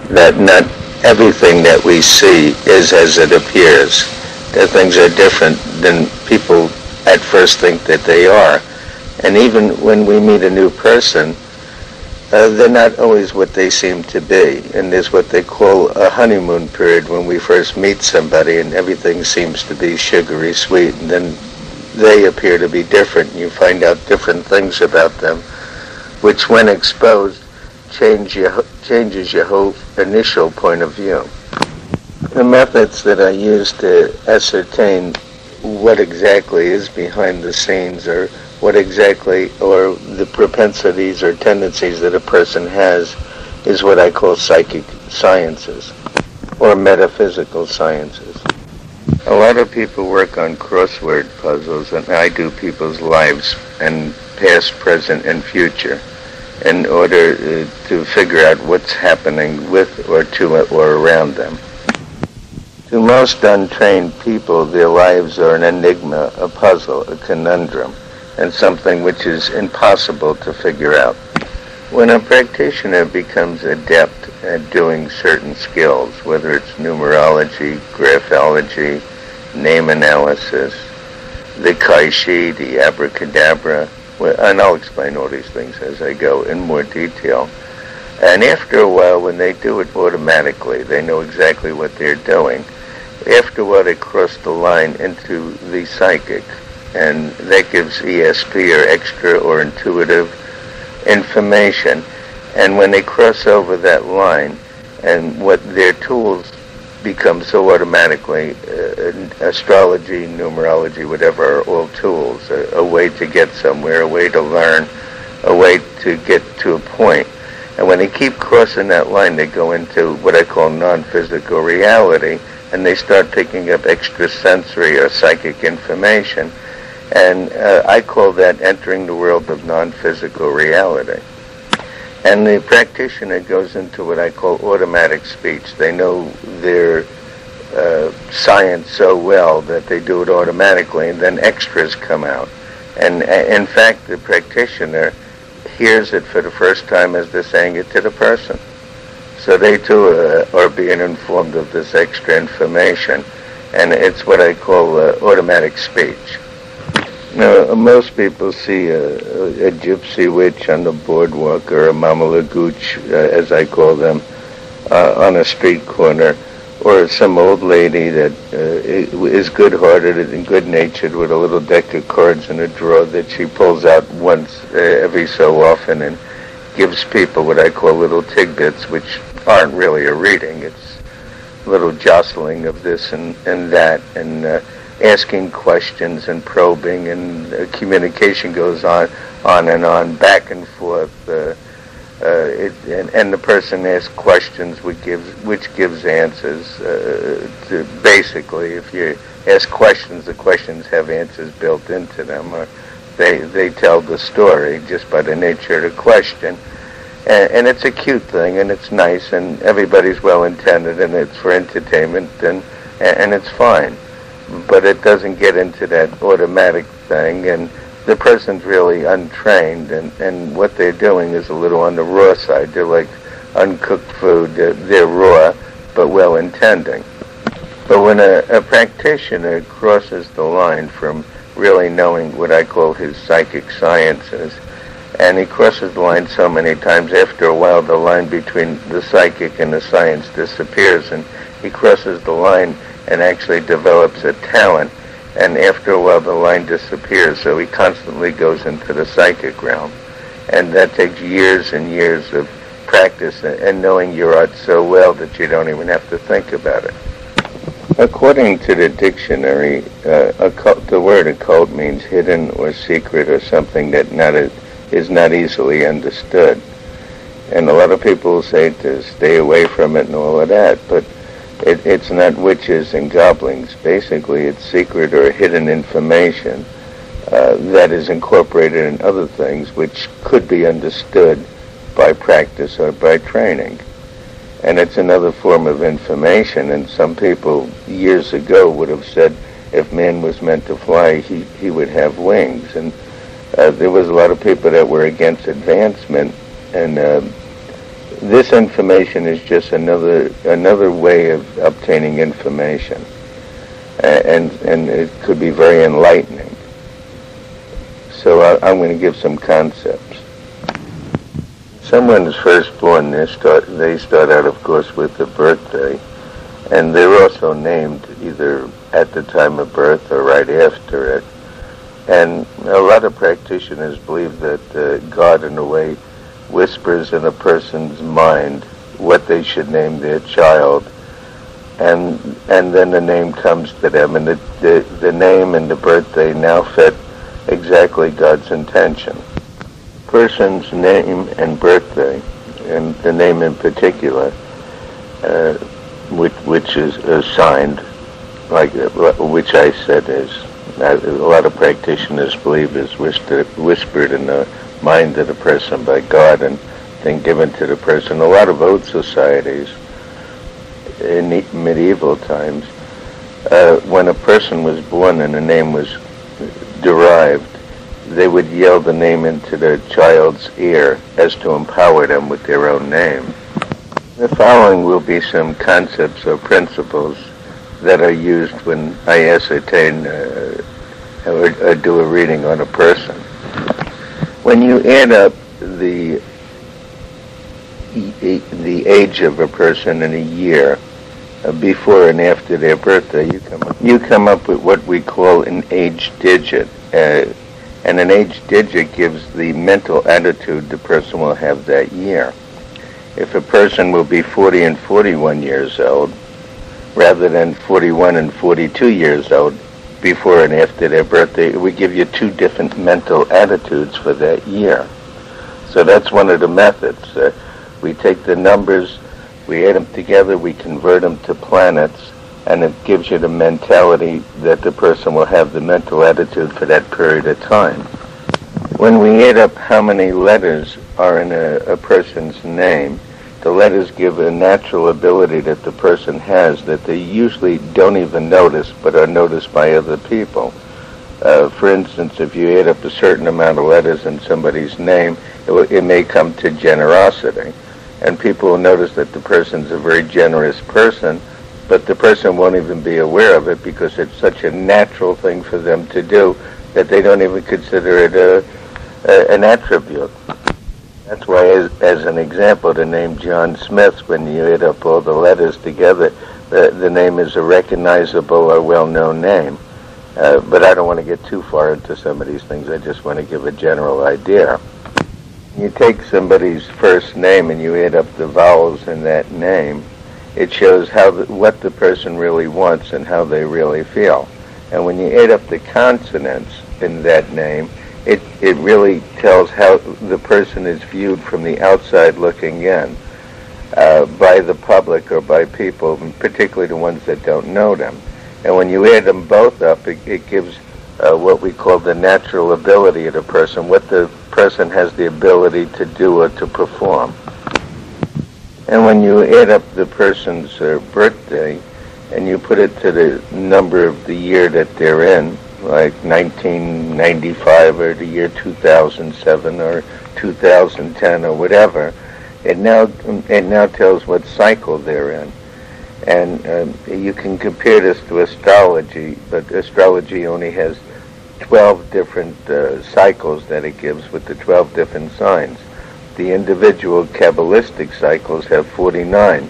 that not everything that we see is as it appears. That things are different than people at first think that they are. And even when we meet a new person, they're not always what they seem to be. And there's what they call a honeymoon period when we first meet somebody and everything seems to be sugary sweet, and then they appear to be different. You find out different things about them, which when exposed changes your whole initial point of view. The methods that I use to ascertain what exactly is behind the scenes, or what exactly, or the propensities or tendencies that a person has, is what I call psychic sciences or metaphysical sciences. A lot of people work on crossword puzzles, and I do people's lives and past, present, and future in order to figure out what's happening with or to or around them. To most untrained people, their lives are an enigma, a puzzle, a conundrum, and something which is impossible to figure out. When a practitioner becomes adept at doing certain skills, whether it's numerology, graphology, name analysis, the kaishi, the abracadabra, and I'll explain all these things as I go in more detail. And after a while, when they do it automatically, they know exactly what they're doing. After a while, they cross the line into the psychic, and that gives ESP, or extra or intuitive information. And when they cross over that line, and what their tools become so automatically, astrology, numerology, whatever, are all tools, a way to get somewhere, a way to learn, a way to get to a point. And when they keep crossing that line, they go into what I call non-physical reality, and they start picking up extrasensory or psychic information. And I call that entering the world of non-physical reality. And the practitioner goes into what I call automatic speech. They know their science so well that they do it automatically, and then extras come out. And in fact, the practitioner hears it for the first time as they're saying it to the person. So they too are being informed of this extra information, and it's what I call automatic speech. Now, most people see a gypsy witch on the boardwalk, or a mama lagooch, as I call them, on a street corner, or some old lady that is good-hearted and good-natured with a little deck of cards in a drawer that she pulls out once every so often and gives people what I call little tidbits, which aren't really a reading. It's a little jostling of this and that, and asking questions and probing, and communication goes on and on, back and forth. And the person asks questions which gives answers. Basically, if you ask questions, the questions have answers built into them, or they tell the story just by the nature of the question. And it's a cute thing, and it's nice, and everybody's well-intended, and it's for entertainment, and it's fine. But it doesn't get into that automatic thing, and the person's really untrained, and what they're doing is a little on the raw side. They're like uncooked food. They're raw, but well-intending. But when a practitioner crosses the line from really knowing what I call his psychic sciences, and he crosses the line so many times, after a while the line between the psychic and the science disappears, and he crosses the line and actually develops a talent, and after a while the line disappears, so he constantly goes into the psychic realm. And that takes years and years of practice and knowing your art so well that you don't even have to think about it. According to the dictionary, the word occult means hidden or secret, or something that is not easily understood. And a lot of people say to stay away from it and all of that, but it's not witches and goblins. Basically, it's secret or hidden information that is incorporated in other things which could be understood by practice or by training. And it's another form of information, and some people years ago would have said if man was meant to fly, he would have wings. And there was a lot of people that were against advancement, and this information is just another way of obtaining information, and it could be very enlightening. So I'm going to give some concepts. Someone is first born, they start out, of course, with the birthday, and they're also named either at the time of birth or right after it. And a lot of practitioners believe that God, in a way, whispers in a person's mind what they should name their child, and then the name comes to them, and the name and the birthday now fit exactly God's intention. Person's name and birthday, and the name in particular, which is assigned, like which I said is, a lot of practitioners believe is whispered in the mind of the person by God and then given to the person. A lot of old societies in medieval times, when a person was born and a name was derived, they would yell the name into the child's ear as to empower them with their own name. The following will be some concepts or principles that are used when I ascertain or do a reading on a person. When you add up the age of a person in a year, before and after their birthday, you come up with what we call an age digit. And an age digit gives the mental attitude the person will have that year. If a person will be 40 and 41 years old, rather than 41 and 42 years old, before and after their birthday, it would give you two different mental attitudes for that year. So that's one of the methods. We take the numbers, we add them together, we convert them to planets, and it gives you the mentality that the person will have, the mental attitude for that period of time. When we add up how many letters are in a person's name, the letters give a natural ability that the person has that they usually don't even notice, but are noticed by other people. For instance, if you add up a certain amount of letters in somebody's name, it may come to generosity. And people will notice that the person's a very generous person, but the person won't even be aware of it because it's such a natural thing for them to do that they don't even consider it an attribute. That's why, as an example, the name John Smith, when you add up all the letters together, the name is a recognizable or well-known name. But I don't want to get too far into some of these things. I just want to give a general idea. You take somebody's first name and you add up the vowels in that name, it shows what the person really wants and how they really feel. And when you add up the consonants in that name, it really tells how the person is viewed from the outside looking in, by the public or by people, particularly the ones that don't know them. And when you add them both up, it gives what we call the natural ability of the person, what the person has the ability to do or to perform. And when you add up the person's birthday and you put it to the number of the year that they're in, like 1995 or the year 2007 or 2010 or whatever, it now tells what cycle they're in. And you can compare this to astrology, but astrology only has 12 different cycles that it gives with the 12 different signs. The individual Kabbalistic cycles have 49